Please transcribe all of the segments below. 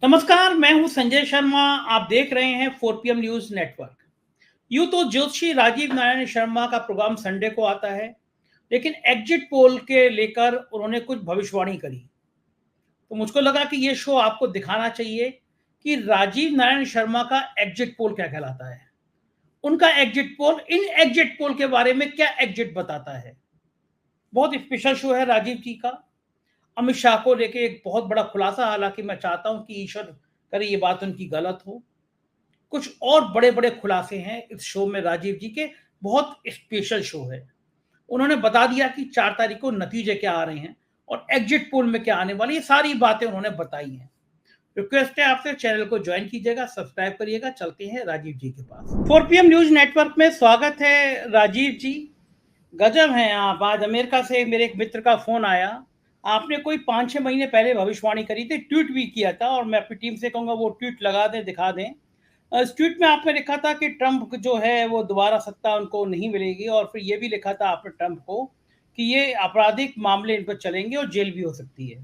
नमस्कार, मैं हूं संजय शर्मा। आप देख रहे हैं 4 PM न्यूज नेटवर्क। यूं तो ज्योतिषी राजीव नारायण शर्मा का प्रोग्राम संडे को आता है, लेकिन एग्जिट पोल के लेकर उन्होंने कुछ भविष्यवाणी करी। तो मुझको लगा कि ये शो आपको दिखाना चाहिए कि राजीव नारायण शर्मा का एग्जिट पोल क्या कहलाता है। उनका एग्जिट पोल इन एग्जिट पोल के बारे में क्या एग्जिट बताता है। बहुत स्पेशल शो है राजीव जी का। अमित शाह को लेके एक बहुत बड़ा खुलासा, हालांकि मैं चाहता हूं कि ईश्वर करे ये बात उनकी गलत हो। कुछ और बड़े बड़े खुलासे हैं इस शो में राजीव जी के। बहुत स्पेशल शो है। उन्होंने बता दिया कि 4 तारीख को नतीजे क्या आ रहे हैं और एग्जिट पोल में क्या आने वाली, ये सारी बातें उन्होंने बताई हैं। रिक्वेस्ट है आपसे, चैनल को ज्वाइन कीजिएगा, सब्सक्राइब करिएगा। चलते हैं राजीव जी के पास। 4 PM न्यूज नेटवर्क में स्वागत है राजीव जी। गजब हैं आप। आज अमेरिका से मेरे एक मित्र का फोन आया। आपने कोई 5-6 महीने पहले भविष्यवाणी करी थी, ट्वीट भी किया था, और मैं अपनी टीम से कहूंगा वो ट्वीट लगा दें, दिखा दें। इस ट्वीट में आपने लिखा था कि ट्रंप जो है वो दोबारा सत्ता उनको नहीं मिलेगी, और फिर ये भी लिखा था आपने ट्रंप को कि ये आपराधिक मामले इन पर चलेंगे और जेल भी हो सकती है।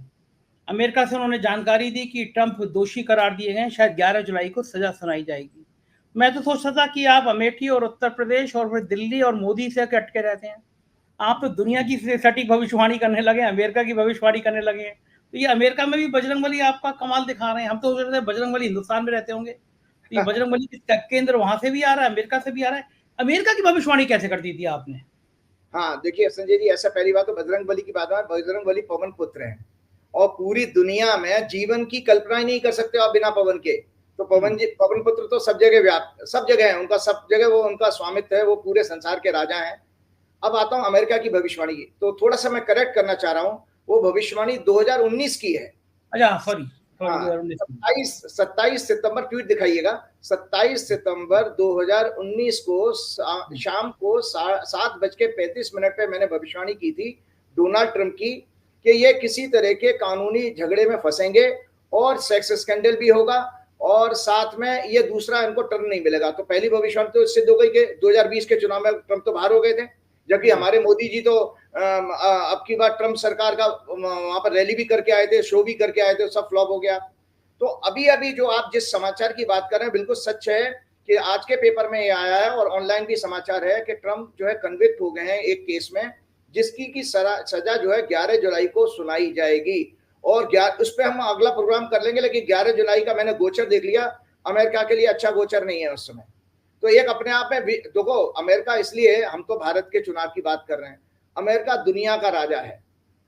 अमेरिका से उन्होंने जानकारी दी कि ट्रंप दोषी करार दिए गए, शायद 11 जुलाई को सजा सुनाई जाएगी। मैं तो सोचता था कि आप अमेठी और उत्तर प्रदेश और फिर दिल्ली और मोदी से अटके रहते हैं। आप तो दुनिया की सटीक भविष्यवाणी करने लगे, अमेरिका की भविष्यवाणी करने लगे हैं। तो ये अमेरिका में भी बजरंगबली आपका कमाल दिखा रहे हैं। हम तो सोच रहे थे बजरंगबली हिंदुस्तान में रहते होंगे, तो ये बजरंगबली का केंद्र वहां से भी आ रहा है, अमेरिका से भी आ रहा है। अमेरिका की भविष्यवाणी कैसे कर दी थी आपने? हाँ, देखिए संजय जी, ऐसा पहली बात तो बजरंगबली की बात है। बजरंगबली पवन पुत्र हैं और पूरी दुनिया में जीवन की कल्पना ही नहीं कर सकते आप बिना पवन के। तो पवन पुत्र तो सब जगह व्याप्त, सब जगह है उनका, सब जगह वो उनका स्वामित्व है, वो पूरे संसार के राजा हैं। अब आता हूँ अमेरिका की भविष्यवाणी की, तो थोड़ा सा मैं करेक्ट करना चाह रहा हूँ। वो भविष्यवाणी 2019 की है। अच्छा, सॉरी। हाँ, 27 सितंबर, ट्वीट दिखाइएगा। 27 सितंबर 2019 को शाम को 7:35 पे मैंने भविष्यवाणी की थी डोनाल्ड ट्रंप की, कि ये किसी तरह के कानूनी झगड़े में फंसेंगे और सेक्स स्कैंडल भी होगा, और साथ में ये दूसरा इनको टर्न नहीं मिलेगा। तो पहली भविष्यवाणी तो सिद्ध हो गई कि 2020 के चुनाव में ट्रंप तो बाहर हो गए थे, जबकि हमारे मोदी जी तो अब की बार ट्रंप सरकार का वहां पर रैली भी करके आए थे, शो भी करके आए थे, सब फ्लॉप हो गया। तो अभी अभी जो आप जिस समाचार की बात कर रहे हैं बिल्कुल सच है कि आज के पेपर में ये आया है और ऑनलाइन भी समाचार है कि ट्रंप जो है कन्विक्ट हो गए हैं एक केस में, जिसकी की सजा जो है 11 जुलाई को सुनाई जाएगी। और उस पर हम अगला प्रोग्राम कर लेंगे, लेकिन 11 जुलाई का मैंने गोचर देख लिया, अमेरिका के लिए अच्छा गोचर नहीं है उस समय। तो एक अपने आप में देखो, अमेरिका इसलिए, हम तो भारत के चुनाव की बात कर रहे हैं, अमेरिका दुनिया का राजा है।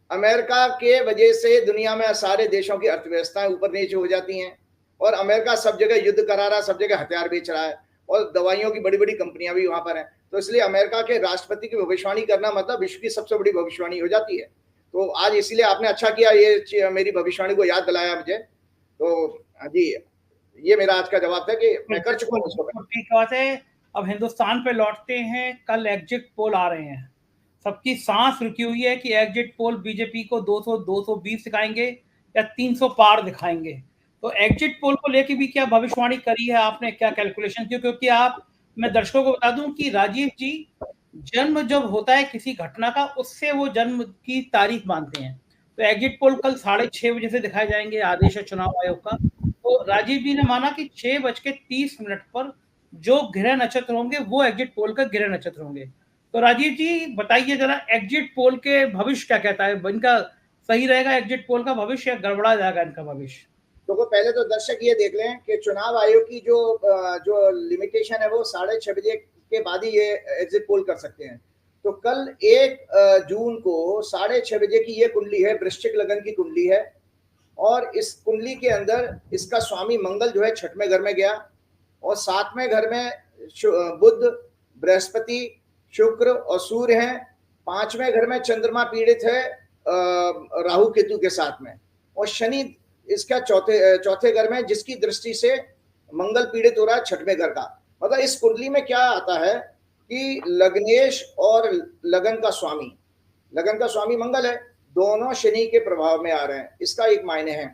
अमेरिका के वजह से दुनिया में सारे देशों की अर्थव्यवस्थाएं ऊपर नीचे हो जाती हैं, और अमेरिका सब जगह युद्ध करा रहा है, सब जगह हथियार बेच रहा है, और दवाइयों की बड़ी बड़ी कंपनियां भी वहां पर हैं। तो इसलिए अमेरिका के राष्ट्रपति की भविष्यवाणी करना मतलब विश्व की सबसे बड़ी भविष्यवाणी हो जाती है। तो आज इसीलिए आपने अच्छा किया, ये मेरी भविष्यवाणी को याद दिलाया मुझे। तो जी, ये मेरा आज का जवाब था कि मैं कर चुका हूँ उसको। ठीक बात है। अब हिंदुस्तान पे लौटते हैं। कल एग्जिट पोल आ रहे हैं। सबकी सांस रुकी हुई है कि एग्जिट पोल बीजेपी को 200-220 दिखाएंगे या 300 पार दिखाएंगे। तो एग्जिट पोल को लेके भी क्या भविष्यवाणी करी है आपने, क्या कैलकुलेशन की? क्योंकि मैं दर्शकों को बता दूं कि राजीव जी जन्म जब होता है किसी घटना का, उससे वो जन्म की तारीख मानते हैं। तो एग्जिट पोल कल 6:30 बजे से दिखाए जाएंगे, आदेश है चुनाव आयोग का। तो राजीव जी ने माना कि 6:30 पर जो ग्रह नक्षत्र होंगे वो एग्जिट पोल का ग्रह नक्षत्र होंगे। तो राजीव जी बताइए जरा, एग्जिट पोल के भविष्य क्या कहता है? इनका सही रहेगा एग्जिट पोल का भविष्य, या गड़बड़ा जाएगा इनका भविष्य? तो पहले तो दर्शक ये देख लें कि चुनाव आयोग की जो लिमिटेशन है वो 6:30 के बाद ही ये एग्जिट पोल कर सकते हैं। तो कल 1 जून को 6:30 की ये कुंडली है, वृश्चिक लगन की कुंडली है, और इस कुंडली के अंदर इसका स्वामी मंगल जो है 6वें घर में गया, और 7वें घर में बुध, बृहस्पति, शुक्र और सूर्य हैं। 5वें घर में चंद्रमा पीड़ित है राहु केतु के साथ में, और शनि इसका चौथे घर में, जिसकी दृष्टि से मंगल पीड़ित हो रहा है 6वें घर का। मतलब इस कुंडली में क्या आता है कि लग्नेश और लगन का स्वामी मंगल है, दोनों शनि के प्रभाव में आ रहे हैं, इसका एक मायने है।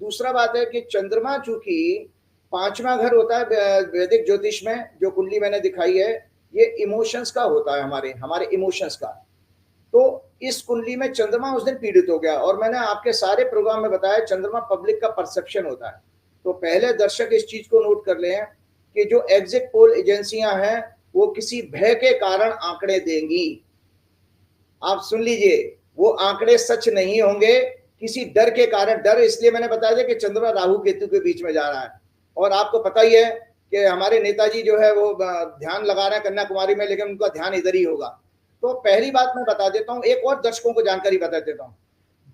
दूसरा बात है कि चंद्रमा चूंकि 5वां घर होता है वैदिक ज्योतिष में, जो कुंडली मैंने दिखाई है ये इमोशंस का होता है, हमारे इमोशंस का। तो इस कुंडली में चंद्रमा उस दिन पीड़ित हो गया, और मैंने आपके सारे प्रोग्राम में बताया चंद्रमा पब्लिक का परसेप्शन होता है। तो पहले दर्शक इस चीज को नोट कर लें कि जो एग्जिट पोल एजेंसियां हैं वो किसी भय के कारण आंकड़े देंगी। आप सुन लीजिए, वो आंकड़े सच नहीं होंगे, किसी डर के कारण। डर इसलिए मैंने बताया था कि चंद्रमा राहु केतु के बीच में जा रहा है, और आपको पता ही है कि हमारे नेताजी जो है वो ध्यान लगा रहे हैं कन्याकुमारी में, लेकिन उनका ध्यान इधर ही होगा। तो पहली बात मैं बता देता हूं, एक और दर्शकों को जानकारी बता देता हूं,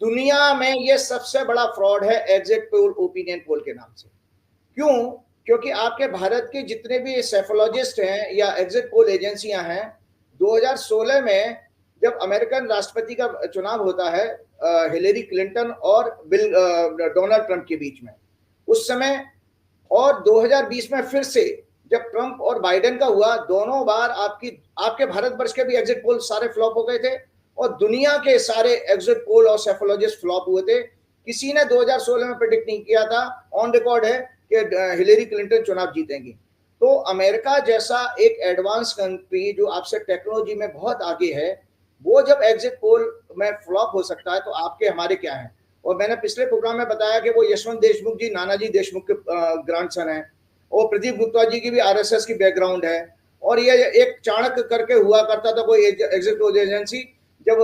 दुनिया में ये सबसे बड़ा फ्रॉड है एग्जिट पोल ओपिनियन पोल के नाम से। क्यों? क्योंकि आपके भारत के जितने भी सेफोलॉजिस्ट हैं या एग्जिट पोल एजेंसियां हैं, 2016 में जब अमेरिकन राष्ट्रपति का चुनाव होता है हिलेरी क्लिंटन और डोनाल्ड ट्रंप के बीच में, उस समय, और 2020 में फिर से जब ट्रंप और बाइडेन का हुआ, दोनों बार आपके भारतवर्ष के भी एग्जिट पोल सारे फ्लॉप हो गए थे और दुनिया के सारे एग्जिट पोल और सेफोलॉजिस्ट फ्लॉप हुए थे। किसी ने 2016 में प्रेडिक्ट नहीं किया था, ऑन रिकॉर्ड है कि हिलेरी क्लिंटन चुनाव जीतेंगी। तो अमेरिका जैसा एक एडवांस कंट्री जो आपसे टेक्नोलॉजी में बहुत आगे है, वो जब एग्जिट पोल में फ्लॉप हो सकता है तो आपके हमारे क्या है। और मैंने पिछले प्रोग्राम में बताया कि वो यशवंत देशमुख जी नानाजी देशमुख के ग्रैंडसन हैं, और प्रदीप गुप्ता जी की भी आरएसएस की बैकग्राउंड है, और ये एक चाणक्य करके हुआ करता था कोई एग्जिट पोल एजेंसी। जब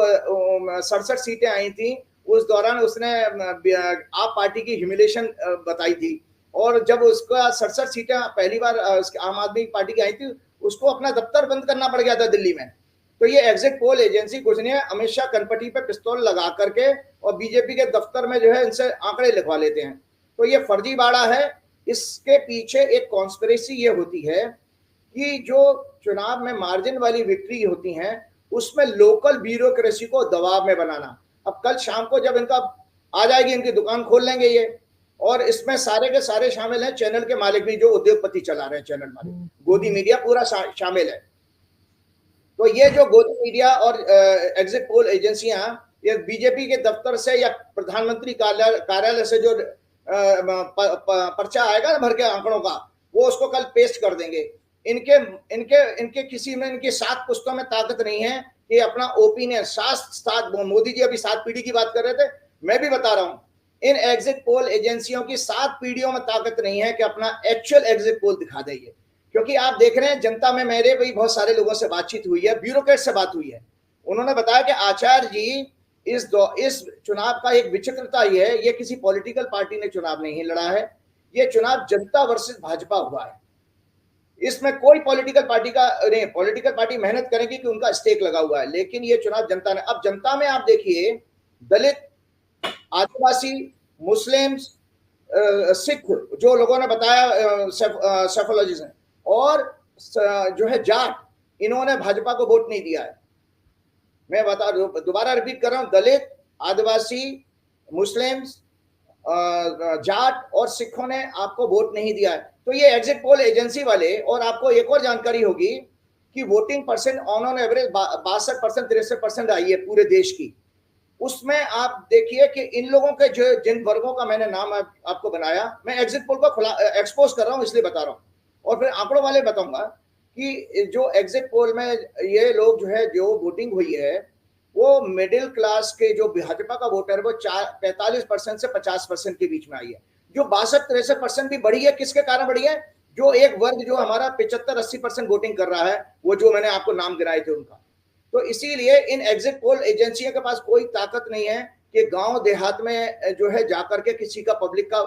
67 सीटें आई थी उस दौरान उसने आप पार्टी की ह्यूमिलेशन बताई थी, और जब उसका 67 सीटें पहली बार आम आदमी पार्टी की आई थी, उसको अपना दफ्तर बंद करना पड़ गया था दिल्ली में। तो ये एग्जिट पोल एजेंसी कुछ नहीं है, अमित शाह कनपटी पे पिस्तौल लगा करके और बीजेपी के दफ्तर में जो है इनसे आंकड़े लिखवा लेते हैं। तो ये फर्जीवाड़ा है। इसके पीछे एक कॉन्स्पिरेसी ये होती है कि जो चुनाव में मार्जिन वाली विक्ट्री होती हैं उसमें लोकल ब्यूरोक्रेसी को दबाव में बनाना। अब कल शाम को जब इनका आ जाएगी, इनकी दुकान खोल लेंगे ये, और इसमें सारे के सारे शामिल हैं, चैनल के मालिक भी जो उद्योगपति चला रहे हैं, चैनल मालिक, गोदी मीडिया पूरा शामिल है। तो ये जो गोदी मीडिया और एग्जिट पोल एजेंसियां, ये बीजेपी के दफ्तर से या प्रधानमंत्री कार्यालय से जो पर्चा आएगा ना भर के आंकड़ों का, वो उसको कल पेस्ट कर देंगे। इनके किसी में, इनकी 7 पुस्तों में ताकत नहीं है कि अपना ओपिनियन सात मोदी जी अभी 7 पीढ़ी की बात कर रहे थे, मैं भी बता रहा हूं, इन एग्जिट पोल एजेंसियों की 7 पीढ़ियों में ताकत नहीं है कि अपना एक्चुअल एग्जिट पोल दिखा देंगे। क्योंकि आप देख रहे हैं जनता में, मेरे भी बहुत सारे लोगों से बातचीत हुई है, ब्यूरोक्रेट से बात हुई है, उन्होंने बताया कि आचार्य जी इस चुनाव का एक विचित्रता ये है, ये किसी पॉलिटिकल पार्टी ने चुनाव नहीं लड़ा है, ये चुनाव जनता वर्सेस भाजपा हुआ है। इसमें कोई पॉलिटिकल पार्टी का नहीं, पॉलिटिकल पार्टी मेहनत करेगी कि उनका स्टेक लगा हुआ है, लेकिन ये चुनाव जनता ने। अब जनता में आप देखिए, दलित, आदिवासी, मुस्लिम, सिख, जो लोगों ने बताया सेफोलॉजिस्ट हैं, और जो है जाट, इन्होंने भाजपा को वोट नहीं दिया है। मैं दोबारा रिपीट कर रहा हूं, दलित, आदिवासी, मुस्लिम, जाट और सिखों ने आपको वोट नहीं दिया है। तो ये एग्जिट पोल एजेंसी वाले, और आपको एक और जानकारी होगी कि वोटिंग परसेंट ऑन एवरेज 62% 63% आई है पूरे देश की। उसमें आप देखिए कि इन लोगों के जो जिन वर्गों का मैंने नाम आपको बनाया, मैं एग्जिट पोल को एक्सपोज कर रहा हूं इसलिए बता रहा हूं, और फिर आंकड़ों वाले बताऊंगा कि जो एग्जिट पोल में ये लोग जो है, जो वोटिंग हुई है, वो मिडिल क्लास के जो भाजपा का वोटर वो 45% से 50% के बीच में आई है। जो 62-63% भी बढ़ी है, किसके कारण बढ़ी है? जो एक वर्ग जो हमारा 75-80% वोटिंग कर रहा है, वो जो मैंने आपको नाम गिनाए थे उनका। तो इसीलिए इन एग्जिट पोल एजेंसियों के पास कोई ताकत नहीं है कि गांव देहात में जो है जाकर के किसी का पब्लिक का,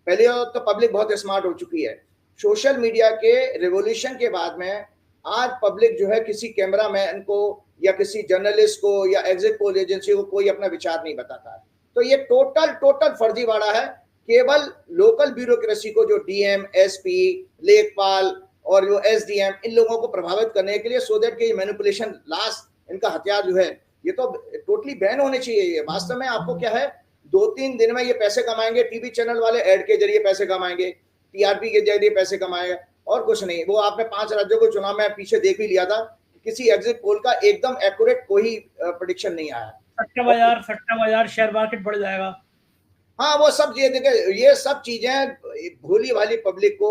पहले तो पब्लिक बहुत स्मार्ट हो चुकी है, सोशल मीडिया के रिवॉल्यूशन के बाद में आज पब्लिक जो है किसी कैमरामैन को या किसी जर्नलिस्ट को या एग्जिट पोल एजेंसी को कोई अपना विचार नहीं बताता है। तो ये टोटल फर्जीवाड़ा है। केवल लोकल ब्यूरोक्रेसी को, जो डीएम, एसपी, लेखपाल और जो एसडीएम, इन लोगों को प्रभावित करने के लिए, सो दैट कि मैनिपुलेशन लास्ट इनका हथियार जो है, ये तो टोटली बैन होने चाहिए। ये वास्तव में आपको क्या है, 2-3 दिन में ये पैसे कमाएंगे, टीवी चैनल वाले ऐड के जरिए पैसे कमाएंगे, टीआरपी के जरिए पैसे कमाएंगे, और कुछ नहीं। वो आपने 5 राज्यों को चुनाव में पीछे देख भी लिया था, किसी एग्जिट पोल का एकदम एक्यूरेट कोई प्रेडिक्शन नहीं आया। सट्टा बाजार, शेयर मार्केट बढ़ जाएगा। हाँ, वो सब ये देखे, ये सब चीजें भोली भाली पब्लिक को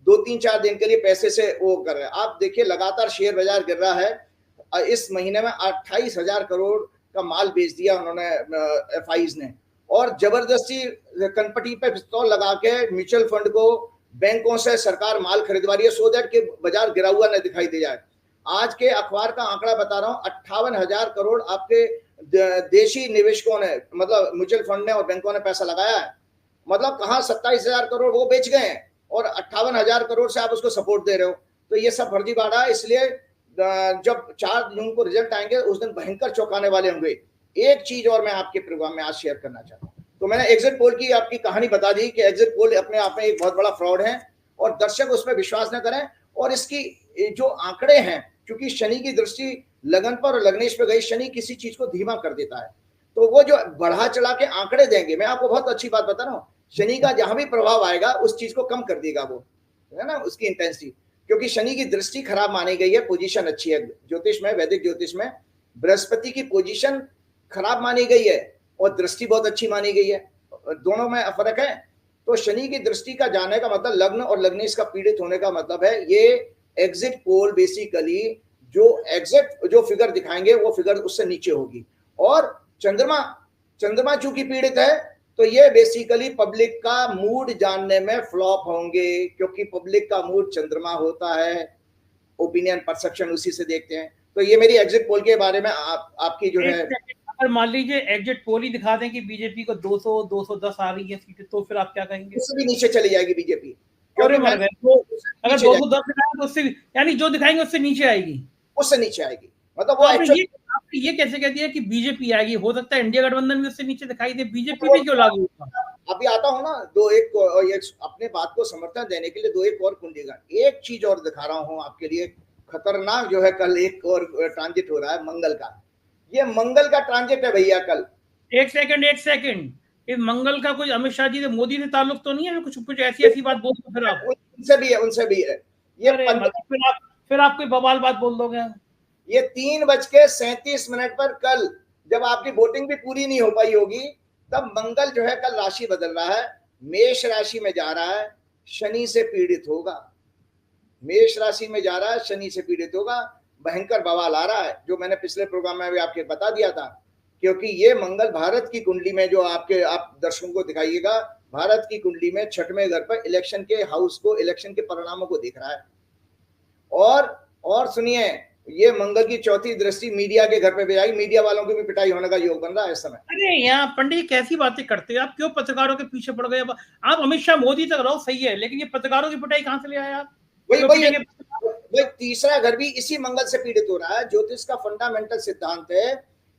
2-3-4 दिन के लिए पैसे से वो कर रहे हैं। आप देखिए, लगातार शेयर बाजार गिर रहा है। इस महीने में 28,000 करोड़ का माल बेच दिया उन्होंने, एफआईज ने, और जबरदस्ती कनपटी पे पिस्तौल लगा के म्यूचुअल फंड को, बैंकों से सरकार माल खरीदवा रही है सो दैट कि बाजार गिरा हुआ न दिखाई दे जाए। आज के अखबार का आंकड़ा बता रहा हूं, 58,000 करोड़ आपके देशी निवेशकों ने, मतलब म्यूचुअल फंड ने और बैंकों ने पैसा लगाया है। मतलब कहां 27,000 करोड़ वो बेच गए हैं और 58,000 करोड़ से आप उसको सपोर्ट दे रहे हो। तो ये सब फर्जीवाड़ा है। इसलिए जब 4 जून को रिजल्ट आएंगे उस दिन भयंकर चौंकाने वाले होंगे। एक चीज और मैं आपके प्रोग्राम में आज शेयर करना चाहता हूँ। तो मैंने एग्जिट पोल की आपकी कहानी बता दी कि एग्जिट पोल अपने आप में एक बहुत बड़ा फ्रॉड है और दर्शक उस पर विश्वास न करें। और इसकी जो आंकड़े हैं, क्योंकि शनि की दृष्टि लगन पर और लग्नेश पे गई, शनि किसी चीज को धीमा कर देता है, तो वो जो बढ़ा चढ़ा के आंकड़े देंगे, मैं आपको बहुत अच्छी बात बता रहा हूँ, शनि का जहां भी प्रभाव आएगा उस चीज को कम कर देगा वो, है ना, उसकी इंटेंसिटी। क्योंकि शनि की दृष्टि खराब मानी गई है, पोजीशन अच्छी है ज्योतिष में, वैदिक ज्योतिष में बृहस्पति की पोजीशन खराब मानी गई है और दृष्टि बहुत अच्छी मानी गई है, दोनों में फर्क है। तो शनि की दृष्टि का जाने का मतलब लग्न और लग्नेश का पीड़ित होने का मतलब है ये एग्जिट पोल बेसिकली जो फिगर दिखाएंगे वो फिगर उससे नीचे होगी। और चंद्रमा चूंकि पीड़ित है तो ये बेसिकली पब्लिक का मूड जानने में फ्लॉप होंगे, क्योंकि पब्लिक का मूड चंद्रमा होता है, ओपिनियन परसेप्शन उसी से देखते हैं। तो ये मेरी एग्जिट पोल के बारे में आपकी जो है, अगर मान लीजिए एग्जिट पोल ही दिखा दें कि बीजेपी को 200-210 आ रही है सीटें, तो फिर आप क्या कहेंगे? उससे भी नीचे चली जाएगी बीजेपी। अगर 210 दिखाएंगे तो उससे, यानी जो दिखाएंगे उससे नीचे आएगी, उससे नीचे आएगी। मतलब वो आपने ये कैसे कह दिया कि बीजेपी आएगी? हो सकता है इंडिया गठबंधन भी उससे नीचे दिखाई दे, बीजेपी भी क्यों लागू होगा? अभी आता हूँ ना, अपने बात को समर्थन देने के लिए 2-1 और कुंडलीगण, एक चीज और दिखा रहा हूँ आपके लिए, खतरनाक जो है कल एक और ट्रांजिट हो रहा है मंगल का। ये मंगल का ट्रांजिट है भैया कल। एक सेकंड, इस मंगल का कुछ अमित शाह जी से, मोदी से ताल्लुक तो नहीं है? कुछ ऐसी बात बोल दो फिर आप। उनसे भी है ये। फिर आप कोई बवाल बात बोल दोगे। ये 3:37 पर कल जब आपकी वोटिंग भी पूरी नहीं हो पाई होगी, तब मंगल जो है कल राशि बदल रहा है, मेष राशि में जा रहा है, शनि से पीड़ित होगा। मेष राशि में जा रहा है, शनि से पीड़ित होगा, भयंकर बवाल आ रहा है, जो मैंने पिछले प्रोग्राम में भी आपके बता दिया था। क्योंकि ये मंगल भारत की कुंडली में, जो आप दर्शकों को दिखाइएगा, भारत की कुंडली में 6वें घर पर इलेक्शन के हाउस को, इलेक्शन के परिणामों को देख रहा है। और सुनिए, ये मंगल की चौथी दृष्टि मीडिया के घर पे भी आई, मीडिया वालों की भी पिटाई होने का योग बन रहा है इस समय। अरे यहाँ पंडित जी कैसी बातें करते हैं आप? क्यों पत्रकारों के पीछे पड़ गए? आप अमित शाह मोदी तक रहो, सही है, लेकिन ये पत्रकारों की पिटाई कहां से ले आए आप? वही तीसरा घर भी इसी मंगल से पीड़ित हो रहा है। ज्योतिष का फंडामेंटल सिद्धांत है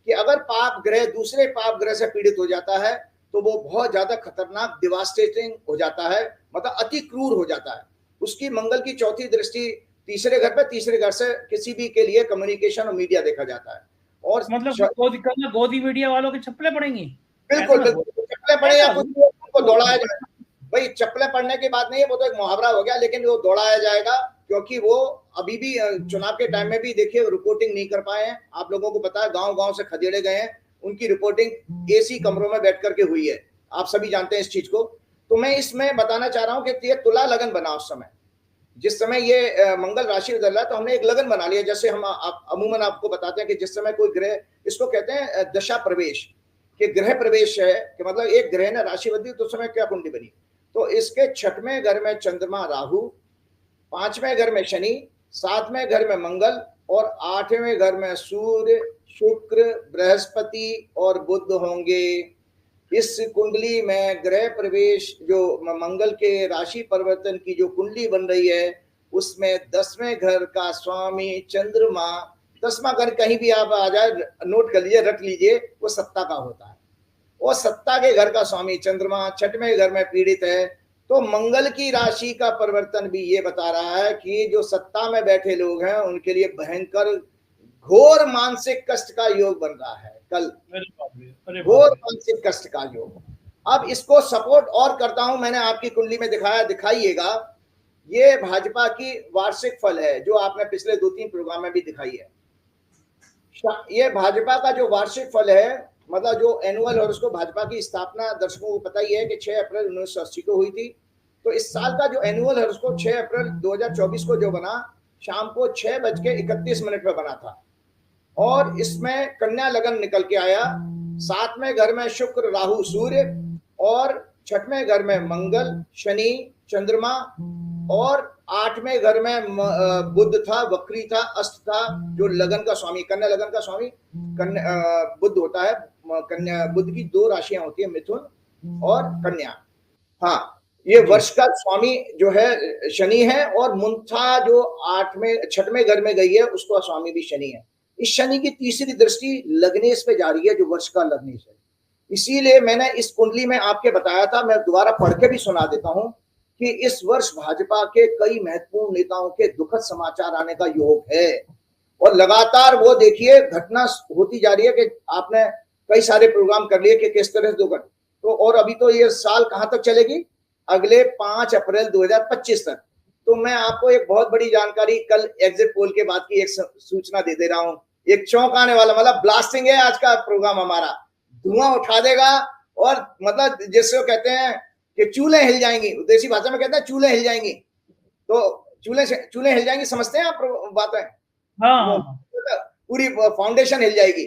कि अगर पाप ग्रह दूसरे पाप ग्रह से पीड़ित हो जाता है तो वो बहुत ज्यादा खतरनाक, डिवास्टेटिंग हो जाता है, मतलब अति क्रूर हो जाता है। उसकी मंगल की चौथी दृष्टि तीसरे घर पे, तीसरे घर से किसी भी के लिए कम्युनिकेशन और मीडिया देखा जाता है। और मतलब गोदी मीडिया वालों के चप्पलें पड़ेंगी। बिल्कुल चप्पलें पड़े या कुछ उनको दौड़ाया जाए। भाई चप्पलें पड़ने की बात नहीं है, वो तो एक मुहावरा हो गया, लेकिन वो दौड़ाया जाएगा, क्योंकि वो अभी भी चुनाव के टाइम में भी देखिए रिपोर्टिंग नहीं कर पाए हैं। आप लोगों को पता है, गांव-गांव से खदेड़े गए हैं, उनकी रिपोर्टिंग एसी कमरों में बैठ करके हुई है, आप सभी जानते हैं इस चीज को। तो मैं इसमें बताना चाह रहा हूं कि ये तुला लगन बना उस समय, जिस समय ये मंगल राशि बदल रहा है, तो हमने एक लगन बना लिया। जैसे हम अमूमन आपको बताते हैं कि जिस समय कोई ग्रह, इसको कहते हैं दशा प्रवेश, कि ग्रह प्रवेश है, कि मतलब एक ग्रह ने राशि बदली तो उस समय क्या कुंडली बनी। तो इसके 6वें घर में चंद्रमा राहु, 5वें घर में शनि, 7वें घर में मंगल और 8वें घर में सूर्य, शुक्र, बृहस्पति और बुध होंगे। इस कुंडली में ग्रह प्रवेश, जो मंगल के राशि परिवर्तन की जो कुंडली बन रही है, उसमें 10वें घर का स्वामी चंद्रमा, 10वां घर कहीं भी आप आ जाए, नोट कर लीजिए, रख लीजिए, वो सत्ता का होता है। और सत्ता के घर का स्वामी चंद्रमा 6वें घर में पीड़ित है। तो मंगल की राशि का परिवर्तन भी ये बता रहा है कि जो सत्ता में बैठे लोग हैं उनके लिए भयंकर घोर मानसिक कष्ट का योग बन रहा है कल, घोर मानसिक कष्ट का योग। अब इसको सपोर्ट और करता हूं, मैंने आपकी कुंडली में दिखाया, दिखाइएगा, ये भाजपा की वार्षिक फल है, जो आपने पिछले 2-3 प्रोग्राम में भी दिखाई है। ये भाजपा का जो वार्षिक फल है, मतलब जो एनुअल, और उसको भाजपा की स्थापना दर्शकों को पता ही है कि 6 अप्रैल 1980 को हुई थी। तो इस साल का जो एनुअल है उसको 6 अप्रैल 2024 को जो बना, शाम को 6:31 पे बना था। और इसमें कन्या लगन निकल के आया, 7वें घर में शुक्र, राहु, सूर्य, और छठवें घर में मंगल, शनि, चंद्रमा, और 8वें घर में बुध था, वक्री था, अस्त था, जो लगन का स्वामी, कन्या लगन का स्वामी बुध होता है। कन्या, बुध की 2 राशियां होती है, मिथुन और कन्या। हाँ, ये वर्ष का स्वामी जो है शनि है, और मुंथा जो 6वें घर में गई है, उसका स्वामी भी शनि है। इस शनि की तीसरी दृष्टि लग्नेश पे जा रही है, जो वर्ष का लग्नेश है। इसीलिए मैंने इस कुंडली में आपके बताया था, मैं दोबारा पढ़ के भी सुना देता हूं कि इस वर्ष भाजपा के कई महत्वपूर्ण नेताओं के दुखद समाचार आने का योग है, और लगातार वो देखिए घटना होती जा रही है कि आपने कई सारे प्रोग्राम कर लिए कि किस तरह से दुखद, तो और अभी तो ये साल कहां तक चलेगी, अगले 5 अप्रैल 2025 तक। तो मैं आपको एक बहुत बड़ी जानकारी कल एग्जिट पोल के बाद की एक सूचना दे दे रहा हूं, एक चौंकाने वाला, मतलब ब्लास्टिंग है आज का प्रोग्राम हमारा, धुआं उठा देगा, और मतलब जिसको कहते हैं कि चूल्हे हिल जाएंगी, देसी भाषा में कहते हैं चूल्हे हिल जाएंगी, तो चूल्हे हिल जाएंगी, समझते हैं आप बातें? हाँ, पूरी फाउंडेशन हिल जाएगी।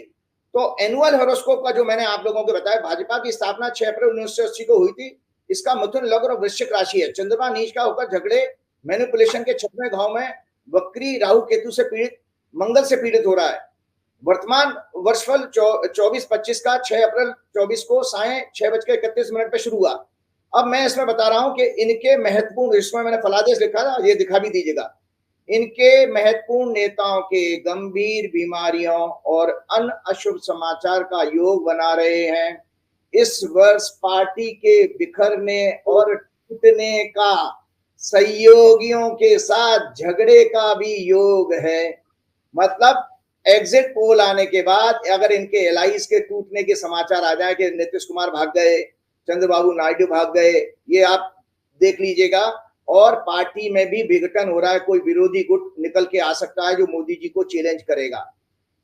तो एनुअल हॉरोस्कोप का जो मैंने आप लोगों को बताया, भाजपा की स्थापना 6 अप्रैल 1980 को हुई थी। इसका मिथुन, लग्न और वृश्चिक राशि है। चंद्रमा नीच का होकर झगड़े, मैनिपुलेशन के 6वें भाव में वक्री राहु केतु से पीड़ित, मंगल से पीड़ित हो रहा है। वर्तमान वर्षफल 24-25 का 6 अप्रैल 24 को साय 6:31 पे शुरू हुआ। अब मैं इसमें बता रहा हूं कि इनके महत्वपूर्ण, इसमें मैंने फलादेश लिखा था, ये दिखा भी दीजिएगा, इनके महत्वपूर्ण नेताओं के गंभीर बीमारियों और अन्य अशुभ समाचार का योग बना रहे हैं। इस वर्ष पार्टी के बिखरने और टूटने का, सहयोगियों के साथ झगड़े का भी योग है। मतलब एग्जिट पोल आने के बाद अगर इनके एलाइज के टूटने के समाचार आ जाए कि नीतीश कुमार भाग गए, चंद्रबाबू नायडू भाग गए, ये आप देख लीजिएगा, और पार्टी में भी विघटन हो रहा है, कोई विरोधी गुट निकल के आ सकता है जो मोदी जी को चैलेंज करेगा।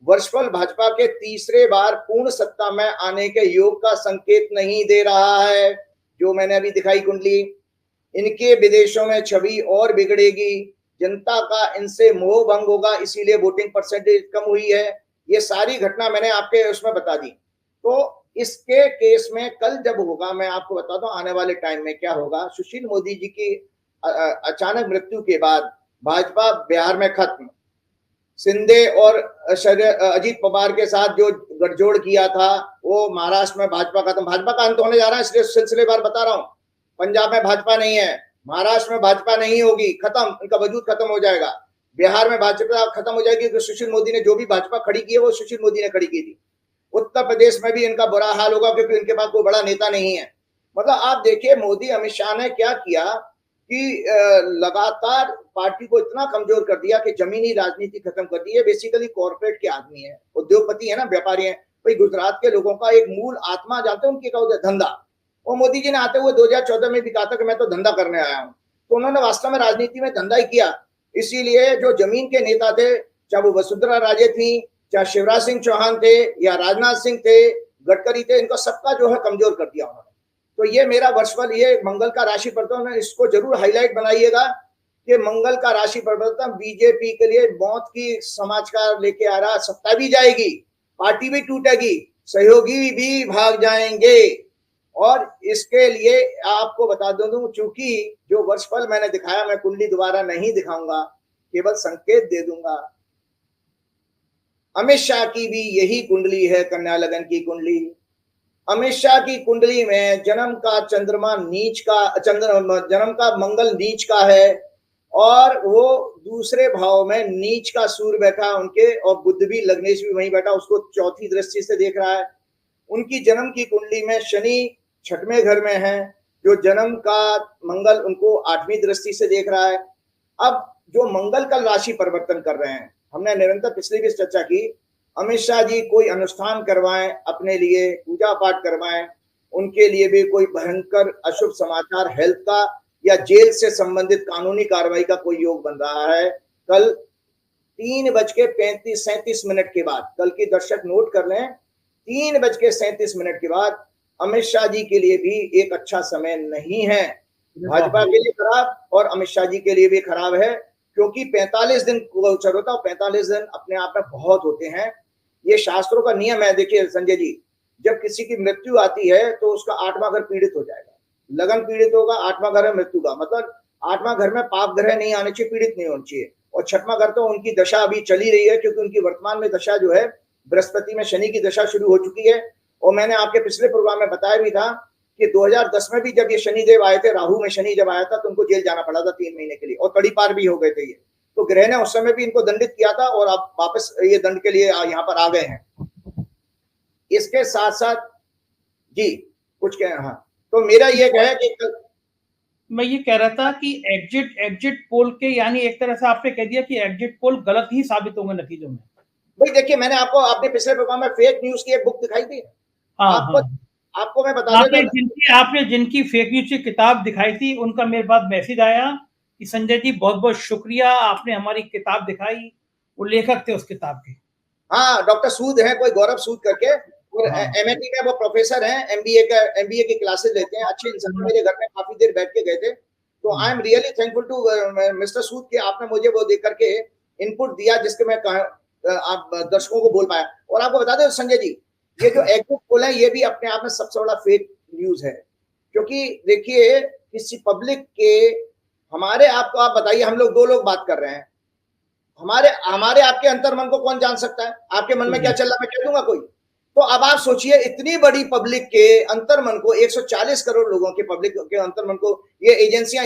वर्षफल भाजपा के तीसरे बार पूर्ण सत्ता में आने के योग का संकेत नहीं दे रहा है, जो मैंने अभी दिखाई कुंडली। इनके विदेशों में छवि और बिगड़ेगी, जनता का इनसे मोह भंग होगा, इसीलिए वोटिंग परसेंटेज कम हुई है। ये सारी घटना मैंने आपके उसमें बता दी। तो इसके केस में कल जब होगा, मैं आपको बताता हूं आने वाले टाइम में क्या होगा। सुशील मोदी जी की अचानक मृत्यु के बाद भाजपा बिहार में खत्म, शिंदे और अजीत पवार के साथ जो गठजोड़ किया था वो महाराष्ट्र में भाजपा खत्म, भाजपा का अंत होने जा रहा है, इसलिए सिलसिलेवार बता रहा हूं। पंजाब में भाजपा नहीं है, महाराष्ट्र में भाजपा नहीं होगी, खत्म, इनका वजूद खत्म हो जाएगा। बिहार में भाजपा खत्म हो जाएगी, तो सुशील मोदी ने जो भी भाजपा खड़ी की है वो सुशील मोदी ने खड़ी की थी। उत्तर प्रदेश में भी इनका बुरा हाल होगा, क्योंकि इनके पास कोई बड़ा नेता नहीं है। मतलब आप देखिए मोदी अमित शाह ने क्या किया कि लगातार पार्टी को इतना कमजोर कर दिया कि जमीनी राजनीति खत्म कर दी है। बेसिकली कॉर्पोरेट के आदमी है, उद्योगपति है ना, व्यापारी है। भाई गुजरात के लोगों का एक मूल आत्मा जानते हैं उनकी क्या होता है, धंधा। और मोदी जी ने आते हुए 2014 में भी कहा था कि मैं तो धंधा करने आया हूं, तो उन्होंने वास्तव में राजनीति में धंधा ही किया। इसीलिए जो जमीन के नेता थे, चाहे वो वसुंधरा राजे थी, चाहे शिवराज सिंह चौहान थे, या राजनाथ सिंह थे, गडकरी थे, इनका सबका जो है कमजोर कर दिया उन्होंने। तो ये मेरा वर्षफल, ये मंगल का राशि परिवर्तन है, इसको जरूर हाईलाइट बनाइएगा कि मंगल का राशि परिवर्तन बीजेपी के लिए मौत की समाचार लेके आ रहा। सत्ता भी जाएगी, पार्टी भी टूटेगी, सहयोगी भी भाग जाएंगे। और इसके लिए आपको बता दूं, चूंकि जो वर्षफल मैंने दिखाया, मैं कुंडली दोबारा नहीं दिखाऊंगा, केवल संकेत दे दूंगा। अमित शाह की भी यही कुंडली है, कन्या लगन की कुंडली। अमित शाह की कुंडली में जन्म का चंद्रमा नीच का, जन्म का मंगल नीच का है, और वो दूसरे भाव में नीच का सूर्य बैठा उनके, और बुध भी, लग्नेश भी वहीं बैठा, उसको चौथी दृष्टि से देख रहा है। उनकी जन्म की कुंडली में शनि 6वें घर में है, जो जन्म का मंगल उनको 8वीं दृष्टि से देख रहा है। अब जो मंगल कल राशि परिवर्तन कर रहे हैं, हमने निरंतर पिछली भी चर्चा की, अमित शाह जी कोई अनुष्ठान करवाएं, अपने लिए पूजा पाठ करवाएं, उनके लिए भी कोई भयंकर अशुभ समाचार, हेल्थ का या जेल से संबंधित कानूनी कार्रवाई का कोई योग बन रहा है। कल 3:37 के बाद, कल की दर्शक नोट कर लें, 3:37 के बाद अमित शाह जी के लिए भी एक अच्छा समय नहीं है। भाजपा के लिए खराब और अमित शाह जी के लिए भी खराब है, क्योंकि 45 दिन गोचर होता है, 45 दिन अपने आप में बहुत होते हैं। ये शास्त्रों का नियम है। देखिए संजय जी, जब किसी की मृत्यु आती है तो उसका 8वां घर पीड़ित हो जाएगा, लगन पीड़ित होगा, 8वां घर है मृत्यु का, मतलब 8वां घर में पाप ग्रह नहीं आने चाहिए, पीड़ित नहीं होना चाहिए। और 6वां घर तो उनकी दशा अभी चली रही है, क्योंकि उनकी वर्तमान में दशा जो है बृहस्पति में शनि की दशा शुरू हो चुकी है। और मैंने आपके पिछले प्रोग्राम में बताया भी था कि 2010 में भी जब ये शनिदेव आए थे, राहु में शनि जब आया था, तो उनको जेल जाना पड़ा था 3 महीने के लिए, और तड़ी पार भी हो गए थे ये। तो ग्रह ने उस समय भी इनको दंडित किया था, और अब वापस ये दंड के लिए यहाँ पर आ गए हैं। इसके साथ साथ जी कुछ कह, हाँ, तो मेरा ये है कि मैं ये कह रहा था कि एग्जिट पोल के, यानी एक तरह से आपने कह दिया कि एग्जिट पोल गलत ही साबित होंगे नतीजों में। भाई देखिए, मैंने आपको अपने पिछले प्रोग्राम में फेक न्यूज की एक बुक दिखाई थी। हाँ, आपको हाँ। आपको मैं बता देता हूं, आपने जिनकी फेक न्यूज की किताब दिखाई थी, उनका मेरे पास मैसेज आया कि संजय जी बहुत बहुत शुक्रिया, आपने हमारी किताब दिखाई। वो लेखक थे उस किताब के। हाँ, डॉक्टर सूद है, कोई गौरव सूद करके, और हाँ। एमएटी में वो प्रोफेसर हैं, एमबीए की क्लासेस लेते हैं, अच्छे इंसान, मेरे घर में काफी देर बैठ के गए थे। तो I am really thankful to mister Sood कि आपने मुझे वो देख करके इनपुट दिया, जिसके मैं आप दर्शकों को बोल पाया। और आपको बता दें संजय जी, ये जो एग्जिट पोल है, ये भी अपने आप में सबसे बड़ा फेक न्यूज है। क्योंकि देखिए, किसी पब्लिक के, हमारे आपको, आप बताइए, हम लोग 2 लोग बात कर रहे हैं, हमारे आपके अंतर मन को कौन जान सकता है? आपके मन में क्या चल रहा है मैं कह दूंगा कोई? तो अब आप सोचिए, इतनी बड़ी पब्लिक के अंतर मन को, 140 करोड़ लोगों के पब्लिक के अंतर मन को ये एजेंसियां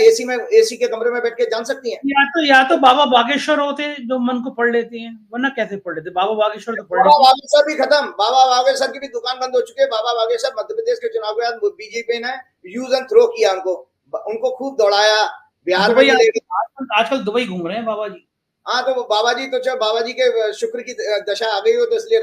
एसी के कमरे में बैठ के जान सकती हैं? या तो बाबा बागेश्वर होते जो मन को पढ़ लेते हैं, वरना कैसे पढ़ लेते? बाबा बागेश्वर तो पढ़ बाबा लेते। बागेश्वर भी खत्म, बाबा बागेश्वर की भी दुकान बंद हो चुकी है। बाबा बागेश्वर मध्य प्रदेश के चुनाव के बाद बीजेपी ने यूज एंड थ्रो किया, उनको खूब दौड़ाया, बिहार में भी ले गए। आजकल दुबई घूम रहे हैं बाबा जी। हाँ, तो बाबा जी तो, चलो बाबा जी के शुक्र की दशा आ गई हो, तो इसलिए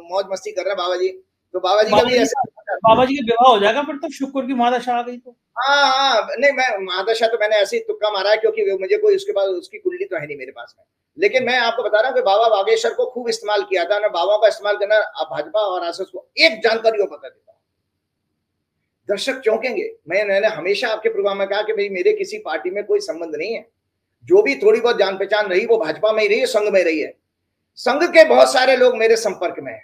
मौज मस्ती कर रहे हैं बाबा जी। तो बाबा जी का भी ऐसे, बाबा जी का विवाह हो जाएगा फिर तो, शुक्र की महादशा आ गई तो। हाँ हाँ, नहीं, मैं महादशा तो मैंने ऐसे ही तुक्का मारा है, क्योंकि मुझे कोई उसके बाद उसकी कुंडली तो है नहीं मेरे पास में। लेकिन मैं आपको बता रहा हूँ कि बाबा बागेश्वर को खूब इस्तेमाल किया था ना, बाबा का इस्तेमाल करना भाजपा और आरएसएस को। एक जानकारी को बता देता हूँ, दर्शक चौंकेंगे। मैंने हमेशा आपके प्रोग्राम में कहा कि भाई मेरे किसी पार्टी में कोई संबंध नहीं है, जो भी थोड़ी बहुत जान पहचान रही वो भाजपा में ही रही है, संघ में रही है। संघ के बहुत सारे लोग मेरे संपर्क में है,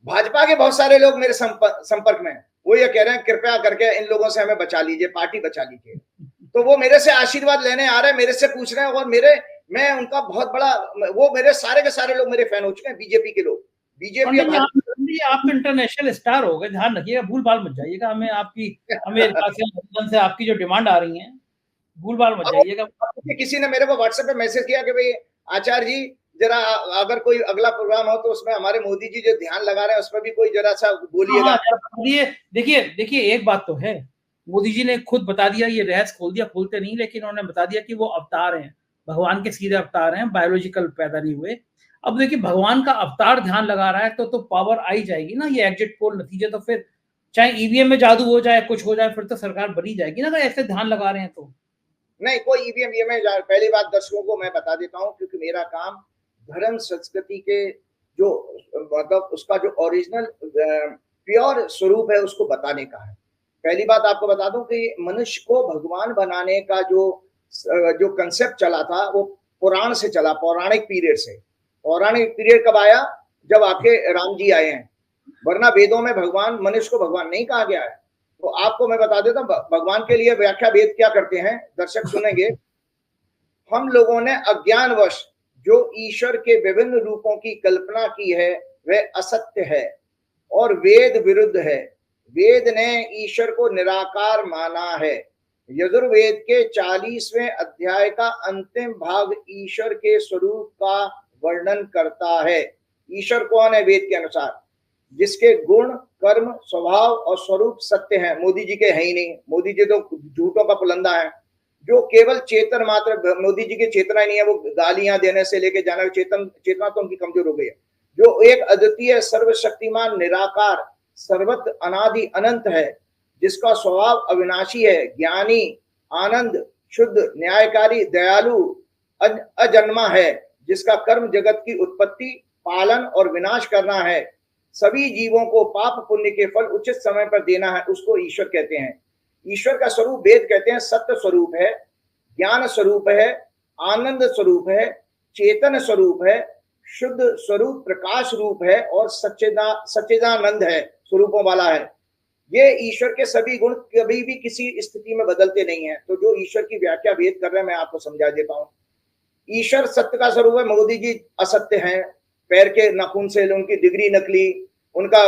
भाजपा के बहुत सारे लोग मेरे संपर्क में है। वो ये कह रहे हैं कृपया करके इन लोगों से हमें बचा लीजिए, पार्टी बचा लीजिए। तो वो मेरे से आशीर्वाद लेने आ रहे हैं, मेरे से पूछ रहे हैं, और मैं उनका बहुत बड़ा, वो मेरे सारे के सारे लोग मेरे फैन हो चुके हैं, बीजेपी के लोग। बीजेपी आप इंटरनेशनल स्टार हो गए, ध्यान रखिएगा, भूल भाल मत जाइएगा। हमें अमेरिका से, लंदन से आपकी जो डिमांड आ रही है, भूल भाल मत जाइएगा। किसी ने मेरे को व्हाट्सएप पे मैसेज किया कि भाई आचार्य जी, जरा अगर कोई अगला प्रोग्राम हो तो उसमें हमारे मोदी जी जो ध्यान लगा रहे हैं उसमें भी कोई जरा सा बोलिएगा। देखिए एक बात तो है, मोदी जी ने खुद बता दिया, ये रहस्य खोल दिया, खोलते नहीं, लेकिन उन्होंने बता दिया कि वो अवतार हैं, भगवान के सीधे अवतार हैं, बायोलॉजिकल पैदा नहीं हुए। अब देखिए, भगवान का अवतार ध्यान लगा रहा है तो पावर आई जाएगी ना। ये एग्जिट पोल नतीजे तो फिर चाहे ईवीएम में जादू हो जाए, कुछ हो जाए, फिर तो सरकार बनी जाएगी ना, अगर ऐसे ध्यान लगा रहे हैं तो। नहीं, कोई ईवीएम में पहली बात दर्शकों को मैं बता देता हूँ, क्योंकि मेरा काम धर्म संस्कृति के जो, मतलब उसका जो ओरिजिनल प्योर स्वरूप है उसको बताने का है। पहली बात आपको बता दूं कि मनुष्य को भगवान बनाने का जो कंसेप्ट चला था वो पुराण से चला, पौराणिक पीरियड से। पौराणिक पीरियड कब आया? जब आपके राम जी आए हैं, वरना वेदों में भगवान, मनुष्य को भगवान नहीं कहा गया है। तो आपको मैं बता देता हूँ भगवान के लिए व्याख्या वेद क्या करते हैं, दर्शक सुनेंगे। हम लोगों ने अज्ञानवश जो ईश्वर के विभिन्न रूपों की कल्पना की है वह असत्य है और वेद विरुद्ध है। वेद ने ईश्वर को निराकार माना है। यजुर्वेद के 40वें अध्याय का अंतिम भाग ईश्वर के स्वरूप का वर्णन करता है। ईश्वर कौन है वेद के अनुसार? जिसके गुण, कर्म, स्वभाव और स्वरूप सत्य हैं। मोदी जी के है ही नहीं, मोदी जी तो झूठों का पुलंदा है। जो केवल चेतन मात्र, मोदी जी की चेतना ही नहीं है, वो गालियां देने से लेके जाना, चेतना तो उनकी कमजोर हो गई है। जो एक अद्वितीय सर्वशक्तिमान निराकार सर्वत्र अनादि अनंत है, जिसका स्वभाव अविनाशी है, ज्ञानी, आनंद, शुद्ध, न्यायकारी, दयालु, अजन्मा है, जिसका कर्म जगत की उत्पत्ति, पालन और विनाश करना है, सभी जीवों को पाप पुण्य के फल उचित समय पर देना है, उसको ईश्वर कहते हैं। ईश्वर का स्वरूप वेद कहते हैं सत्य स्वरूप है, ज्ञान स्वरूप है, आनंद स्वरूप है, चेतन स्वरूप है, शुद्ध स्वरूप प्रकाश रूप है और सच्चिदानंद है, स्वरूपों वाला है। ये ईश्वर के सभी गुण कभी भी किसी स्थिति में बदलते नहीं है। तो जो ईश्वर की व्याख्या वेद कर रहे हैं, मैं आपको समझा देता हूँ। ईश्वर सत्य का स्वरूप है, मोदी जी असत्य हैं, पैर के नाखून से उनकी डिग्री नकली, उनका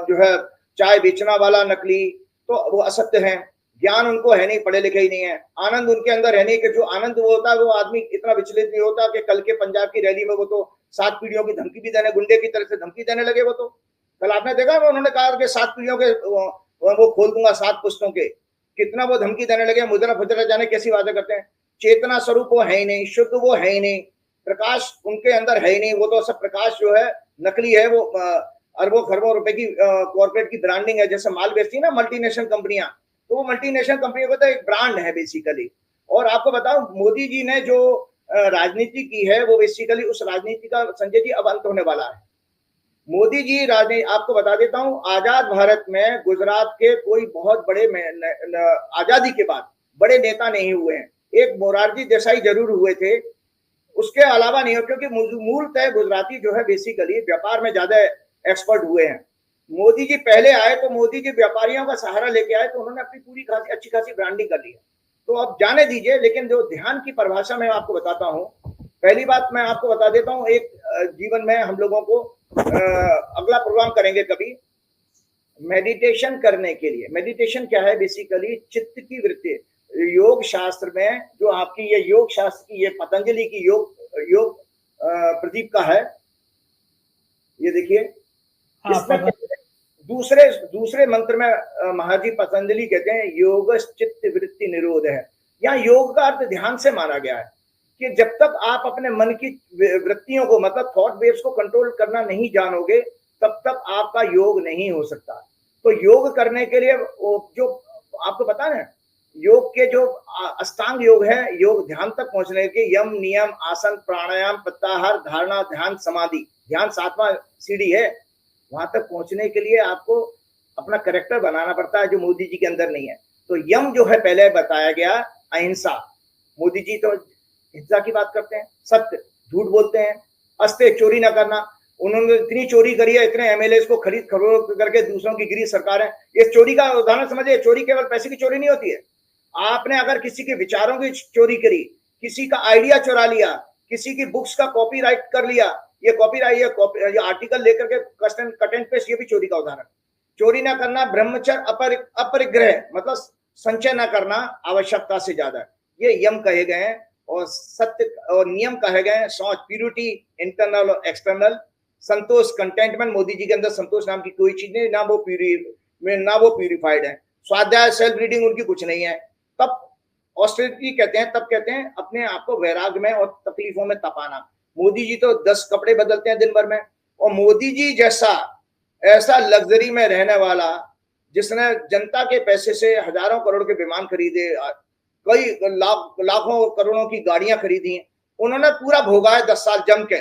जो है चाय बेचना वाला नकली, तो वो असत्य हैं। ज्ञान उनको है नहीं, पढ़े लिखे ही नहीं है। आनंद उनके अंदर है नहीं, कि जो आनंद वो होता है वो आदमी इतना विचलित नहीं होता कि कल के पंजाब की रैली में वो तो 7 पीढ़ियों की धमकी भी देने, गुंडे की तरह से धमकी देने लगे। वो तो कल आपने देखा, उन्होंने कहा कि 7 पीढ़ियों के वो खोल दूंगा, 7 पुस्तकों के, कितना वो धमकी देने लगे। मुजरा फुजरा जाने कैसी बातें करते हैं। चेतना स्वरूप वो है ही नहीं, शुद्ध वो है ही नहीं, प्रकाश उनके अंदर है ही नहीं। वो तो सब प्रकाश जो है नकली है। वो अरबों खरबों रुपए की कॉर्पोरेट की ब्रांडिंग है। जैसे माल बेचती है ना मल्टीनेशनल कंपनियां, तो वो मल्टीनेशनल कंपनियों का तो एक ब्रांड है बेसिकली। और आपको बताऊं, मोदी जी ने जो राजनीति की है वो बेसिकली उस राजनीति का, संजय जी, अब अंत होने वाला है। मोदी जी राजनीति, आपको बता देता हूं, आजाद भारत में गुजरात के कोई बहुत बड़े आजादी के बाद बड़े नेता नहीं हुए हैं। एक मोरारजी देसाई जरूर हुए थे, उसके अलावा नहीं हो, क्योंकि मूलतः गुजराती जो है बेसिकली व्यापार में ज्यादा एक्सपर्ट हुए हैं। मोदी जी पहले आए तो मोदी जी व्यापारियों का सहारा लेके आए, तो उन्होंने अपनी पूरी खासी अच्छी खासी ब्रांडिंग कर ली है। तो अब जाने दीजिए। लेकिन जो ध्यान की परिभाषा मैं आपको बताता हूँ, पहली बात मैं आपको बता देता हूँ, एक जीवन में हम लोगों को अगला प्रोग्राम करेंगे कभी मेडिटेशन करने के लिए। मेडिटेशन क्या है? बेसिकली चित्त की वृत्ति। योग शास्त्र में जो आपकी ये योग शास्त्र की, ये पतंजलि की योग प्रदीप का है, ये देखिए। दूसरे मंत्र में महाजी पतंजलि कहते हैं योग चित्त वृत्ति निरोध है। यहाँ योग का अर्थ ध्यान से माना गया है कि जब तक आप अपने मन की वृत्तियों को, मतलब थॉट वेव्स को कंट्रोल करना नहीं जानोगे, तब तक आपका योग नहीं हो सकता। तो योग करने के लिए जो आपको पता है, योग के जो अष्टांग योग है, योग ध्यान तक पहुंचने के, यम, नियम, आसन, प्राणायाम, प्रत्याहार, धारणा, ध्यान, समाधि। ध्यान 7वां सीढ़ी है। वहां तक पहुंचने के लिए आपको अपना कैरेक्टर बनाना पड़ता है, जो मोदी जी के अंदर नहीं है। तो यम जो है पहले बताया गया, अहिंसा। मोदी जी तो हिंसा की बात करते हैं, सत्य, झूठ बोलते हैं, अस्ते, चोरी ना करना। उन्होंने इतनी चोरी करी है, इतने एमएलए को खरीद खरोद करके दूसरों की गिरी सरकार है। ये चोरी का उदाहरण समझिए। चोरी केवल पैसे की चोरी नहीं होती है। आपने अगर किसी के विचारों की चोरी करी, किसी का आइडिया चुरा लिया, किसी की बुक्स का कॉपीराइट कर लिया, ये कॉपीराइट, ये आर्टिकल लेकर के कट एंड पेस्ट, ये भी चोरी का उदाहरण। चोरी ना करना, ब्रह्मचर्य, अपरिग्रह मतलब संचय ना करना आवश्यकता से ज्यादा, ये यम कहे गए हैं। और सत्य और नियम कहे गए हैं, शौच, प्यूरिटी, इंटरनल और एक्सटर्नल, संतोष, कंटेंटमेंट। मोदी जी के अंदर संतोष नाम की कोई चीज नहीं, ना वो प्यूरिफाइड है। स्वाध्याय, सेल्फ रीडिंग उनकी कुछ नहीं है। तब ऑस्टेरिटी कहते हैं, तब कहते हैं अपने आप को वैराग्य में और तकलीफों में तपाना। मोदी जी तो 10 कपड़े बदलते हैं दिन भर में। और मोदी जी जैसा ऐसा लग्जरी में रहने वाला, जिसने जनता के पैसे से हजारों करोड़ के विमान खरीदे, कई लाखों करोड़ों की गाड़ियां खरीदी, उन्होंने पूरा भोगा है 10 साल जम के।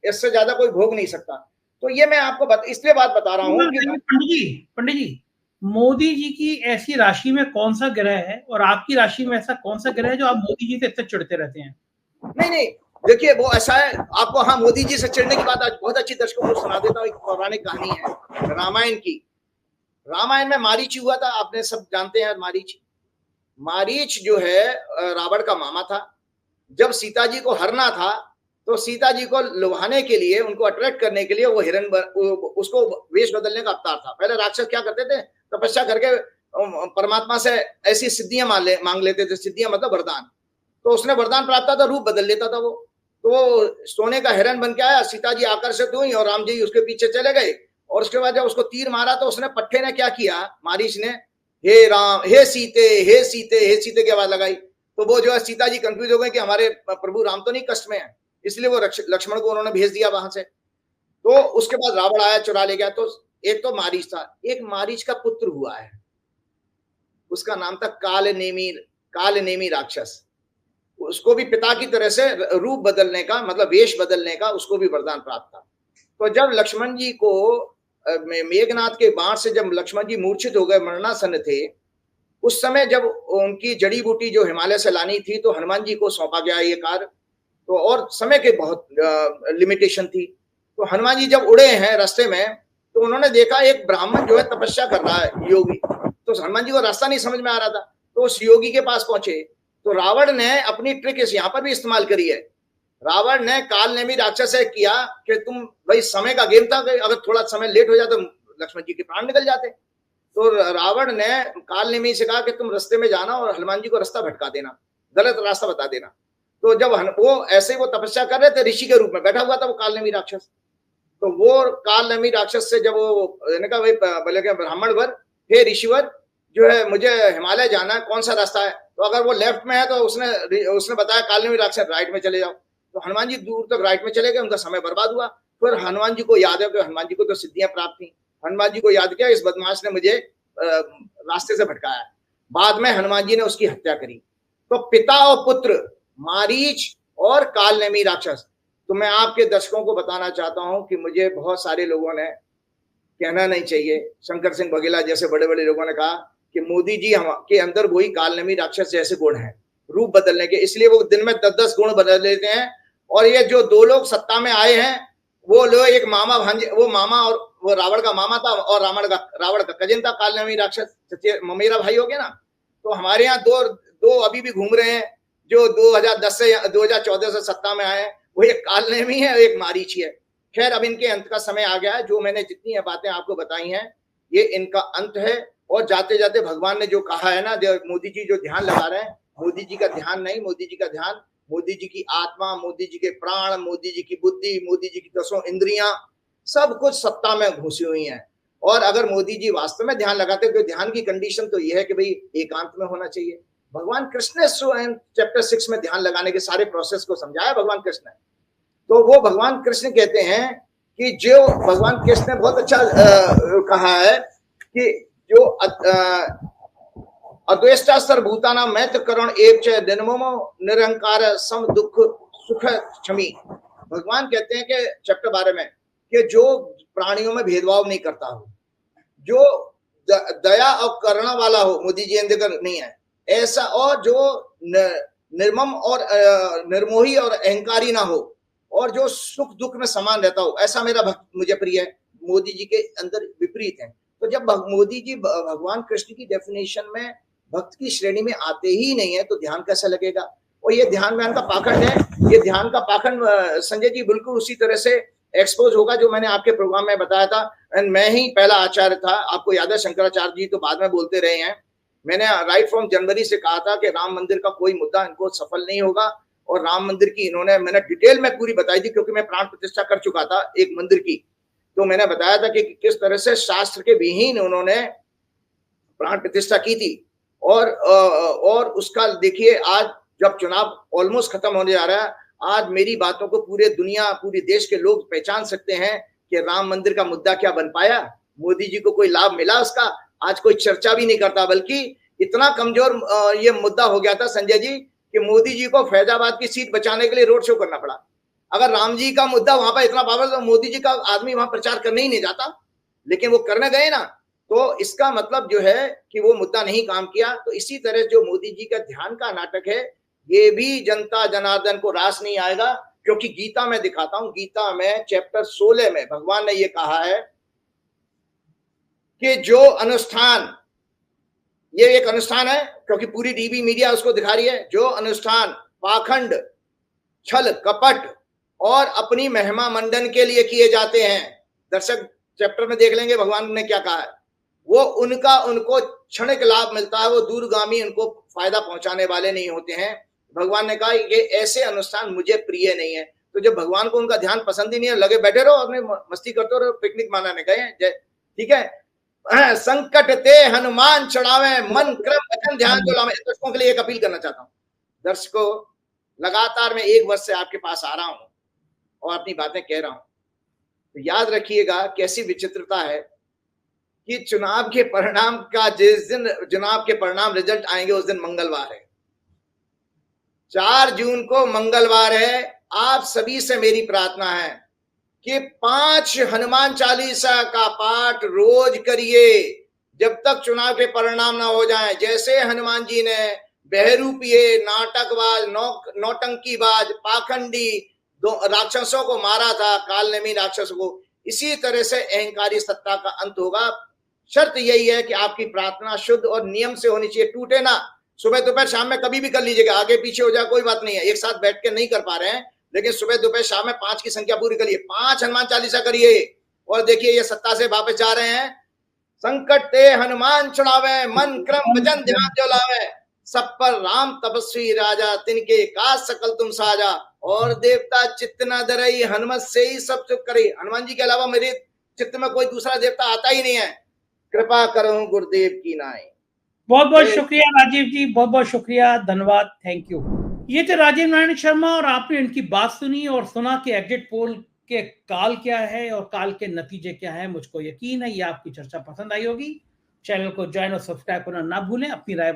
इससे ज्यादा कोई भोग नहीं सकता। तो ये मैं आपको इसलिए बात बता रहा हूँ कि पंडित जी, मोदी जी की ऐसी राशि में कौन सा ग्रह है और आपकी राशि में ऐसा कौन सा ग्रह है जो आप मोदी जी से इतने चिढ़ते रहते हैं? नहीं, देखिए वो ऐसा है। आपको हाँ मोदी जी से चिढ़ने की बात आज बहुत अच्छी दर्शकों को सुना देता हूँ। एक पौराणिक कहानी है रामायण की। रामायण में मारीच हुआ था, आपने सब जानते हैं। मारीच जो है रावण का मामा था। जब सीता जी को हरना था, तो सीता जी को लुभाने के लिए, उनको अट्रैक्ट करने के लिए वो हिरण उसको वेश बदलने का अवतार था। पहले राक्षस क्या करते थे, तपस्या करके परमात्मा से ऐसी सिद्धियां मांग लेते थे। सिद्धियां मतलब वरदान। तो उसने वरदान प्राप्त था, रूप बदल लेता था वो। तो सोने का हिरण बन के आया, सीता जी आकर्षित हुई और राम जी उसके पीछे चले गए। और उसके बाद जब उसको तीर मारा, तो उसने पट्टे ने क्या किया, मारीच ने, हे राम, हे सीते, हे सीते, हे सीते की आवाज लगाई। तो वो जो है सीता जी कंफ्यूज हो गए कि हमारे प्रभु राम तो नहीं कष्ट में है, इसलिए वो लक्ष्मण को उन्होंने भेज दिया वहां से। तो उसके बाद रावण आया, चुरा ले गया। तो एक तो मारीच था, एक मारीच का पुत्र हुआ है, उसका नाम था कालनेमी राक्षस। उसको भी पिता की तरह से रूप बदलने का, मतलब वेश बदलने का, उसको भी वरदान प्राप्त था। तो जब लक्ष्मण जी को मेघनाथ के बाण से जब लक्ष्मण जी मूर्छित हो गए, मरणासन्न थे, उस समय जब उनकी जड़ी बूटी जो हिमालय से लानी थी, तो हनुमान जी को सौंपा गया ये कार्य। तो और समय के बहुत लिमिटेशन थी। तो हनुमान जी जब उड़े हैं रास्ते में, तो उन्होंने देखा एक ब्राह्मण जो है तपस्या कर रहा है, योगी। तो हनुमान जी को रास्ता नहीं समझ में आ रहा था, तो उस योगी के पास पहुंचे। तो रावण ने अपनी ट्रिक इस यहां पर भी इस्तेमाल करी है। रावण ने काल नेमी राक्षस से किया कि तुम भाई, समय का गेम था, अगर थोड़ा समय लेट हो जाए तो लक्ष्मण जी के प्राण निकल जाते। तो रावण ने काल नेमी से कहा कि तुम रास्ते में जाना और हनुमान जी को रास्ता भटका देना, गलत रास्ता बता देना। तो जब वो ऐसे वो तपस्या कर रहे थे, ऋषि के रूप में बैठा हुआ था वो काल नेमी राक्षस। तो वो काल नेमी राक्षस से जब वो कहा, भाई बोले कि ब्राह्मण वर, हे ऋषिवर, जो है मुझे हिमालय जाना है, कौन सा रास्ता है? तो अगर वो लेफ्ट में है तो उसने बताया काल नेमी राक्षस राइट में चले जाओ। तो हनुमान जी दूर तक राइट में चले गए, उनका समय बर्बाद हुआ। फिर हनुमान जी को याद है कि हनुमान जी को तो सिद्धियां प्राप्त थी, हनुमान जी को याद किया इस बदमाश ने मुझे रास्ते से भटकाया। बाद में हनुमान जी ने उसकी हत्या करी। तो पिता और पुत्र मारीच और काल नेमी राक्षस। तो मैं आपके दर्शकों को बताना चाहता हूं कि मुझे बहुत सारे लोगों ने, कहना नहीं चाहिए, शंकर सिंह बघेला जैसे बड़े बड़े लोगों ने कहा कि मोदी जी के अंदर वही काल नेमी राक्षस जैसे गुण हैं, रूप बदलने के, इसलिए वो दिन में 10-10 गुण बदल लेते हैं। और ये जो दो लोग सत्ता में आए हैं, वो लोग एक मामा भांजे, वो मामा और वो रावण का मामा था और रावण का कजिन था काल नेमी राक्षस, ममेरा भाई हो गया ना। तो हमारे यहाँ दो अभी भी घूम रहे हैं जो 2010 से 2014 से सत्ता में आए हैं, वो एक काल नेमी है, एक मारीच है। खैर, अब इनके अंत का समय आ गया है। जो मैंने जितनी बातें आपको बताई हैं, ये इनका अंत है। और जाते जाते भगवान ने जो कहा है ना, मोदी जी जो ध्यान लगा रहे हैं, मोदी जी का ध्यान नहीं, मोदी जी का ध्यान मोदी जी की आत्मा, मोदी जी के प्राण, मोदी जी की बुद्धि, मोदी जी की 10 इंद्रियां, सब कुछ सत्ता में घुसी हुई हैं। और अगर मोदी जी वास्तव में ध्यान लगाते तो ध्यान की कंडीशन तो यह है कि भाई एकांत में होना चाहिए। भगवान कृष्ण ने चैप्टर 6 में ध्यान लगाने के सारे प्रोसेस को समझाया भगवान कृष्ण ने। तो वो भगवान कृष्ण कहते हैं कि जो भगवान कृष्ण ने बहुत अच्छा कहा है कि जो अद्वेष्टा सर्वभूतानां मैत्र करुण एव च निर्ममो निरंकार सम दुख सुख क्षमी। भगवान कहते हैं कि चैप्टर 12 में कि जो प्राणियों में भेदभाव नहीं करता हो, जो दया और करुणा वाला हो, मोदी जी अंदर नहीं है ऐसा, और जो निर्मम और निर्मोही और अहंकारी ना हो, और जो सुख दुख में समान रहता हो, ऐसा मेरा भक्त मुझे प्रिय है। मोदी जी के अंदर विपरीत है। तो जब मोदी जी भगवान कृष्ण की डेफिनेशन में भक्त की श्रेणी में आते ही नहीं है, तो ध्यान कैसा लगेगा? और ये ध्यान में का पाखंड है। ये ध्यान का पाखंड संजय जी बिल्कुल उसी तरह से एक्सपोज होगा जो मैंने आपके प्रोग्राम में बताया था। एंड मैं ही पहला आचार्य था, आपको याद है, शंकराचार्य जी तो बाद में बोलते रहे हैं। मैंने राइट फ्रॉम जनवरी से कहा था कि राम मंदिर का कोई मुद्दा इनको सफल नहीं होगा, और राम मंदिर की मैंने डिटेल में पूरी बताई थी, क्योंकि मैं प्राण प्रतिष्ठा कर चुका था एक मंदिर की। तो मैंने बताया था कि किस तरह से शास्त्र के विहीन उन्होंने प्राण प्रतिष्ठा की थी। और उसका देखिए, आज जब चुनाव ऑलमोस्ट खत्म होने जा रहा है, आज मेरी बातों को पूरे देश के लोग पहचान सकते हैं कि राम मंदिर का मुद्दा क्या बन पाया, मोदी जी को कोई लाभ मिला उसका। आज कोई चर्चा भी नहीं करता, बल्कि इतना कमजोर ये मुद्दा हो गया था संजय जी कि मोदी जी को फैजाबाद की सीट बचाने के लिए रोड शो करना पड़ा। अगर राम जी का मुद्दा वहां पर इतना पावर, तो मोदी जी का आदमी वहां प्रचार करने ही नहीं जाता, लेकिन वो करने गए ना। तो इसका मतलब जो है कि वो मुद्दा नहीं काम किया। तो इसी तरह जो मोदी जी का ध्यान का नाटक है, ये भी जनता जनार्दन को रास नहीं आएगा। क्योंकि गीता में दिखाता हूं, गीता में चैप्टर 16 में भगवान ने ये कहा है कि जो अनुष्ठान, ये एक अनुष्ठान है, क्योंकि पूरी टीवी मीडिया उसको दिखा रही है, जो अनुष्ठान पाखंड, छल कपट और अपनी महिमा मंडन के लिए किए जाते हैं, दर्शक चैप्टर में देख लेंगे भगवान ने क्या कहा है, वो उनको क्षणिक लाभ मिलता है, वो दूरगामी उनको फायदा पहुंचाने वाले नहीं होते हैं। भगवान ने कहा ये ऐसे अनुष्ठान मुझे प्रिय नहीं है। तो जब भगवान को उनका ध्यान पसंद ही नहीं है, लगे बैठे रहो, अपने मस्ती करते रहो, पिकनिक मनाने गए, ठीक है। संकट ते हनुमान चढ़ावे, मन क्रम वचन ध्यान जो लावे। दर्शकों के लिए एक अपील करना चाहता हूँ। दर्शकों, लगातार मैं 1 वर्ष से आपके पास आ रहा हूं और अपनी बातें कह रहा हूं, तो याद रखिएगा कैसी विचित्रता है कि चुनाव के परिणाम का जिस दिन चुनाव के परिणाम रिजल्ट आएंगे उस दिन मंगलवार है, 4 जून को मंगलवार है। आप सभी से मेरी प्रार्थना है कि 5 हनुमान चालीसा का पाठ रोज करिए जब तक चुनाव के परिणाम ना हो जाएं। जैसे हनुमान जी ने बहरूपिये, नाटकबाज, नौटंकीबाज, पाखंडी राक्षसों को मारा था, काल नेमी राक्षसों को, इसी तरह से अहंकारी सत्ता का अंत होगा। शर्त यही है कि आपकी प्रार्थना शुद्ध और नियम से होनी चाहिए, टूटे ना। सुबह दोपहर शाम में कभी भी कर लीजिएगा, आगे पीछे हो जाए कोई बात नहीं है, एक साथ बैठ के नहीं कर पा रहे हैं, लेकिन सुबह दोपहर शाम में 5 की संख्या पूरी करिए, 5 हनुमान चालीसा करिए। और देखिए ये सत्ता से वापस जा रहे हैं। संकट ते हनुमान छुड़ावे, मन क्रम भजन ध्यान जो लावे, सब पर राम तपस्वी राजा, तिनके काज सकल तुम साजा। और देवता चित्त न डरई, हनुमत से ही सब चुप करे। हनुमान जी के अलावा मेरे चित्त में कोई दूसरा देवता आता ही नहीं है, कृपा करो गुरुदेव की नाई। बहुत बहुत शुक्रिया राजीव जी, बहुत बहुत शुक्रिया, धन्यवाद, थैंक यू। ये थे राजीव नारायण शर्मा और आपने इनकी बात सुनी और सुना कि एग्जिट पोल के काल क्या है और काल के नतीजे क्या है। मुझको यकीन है ये आपकी चर्चा पसंद आई होगी। चैनल को ज्वाइन और सब्सक्राइब करना ना भूलें। अपनी राय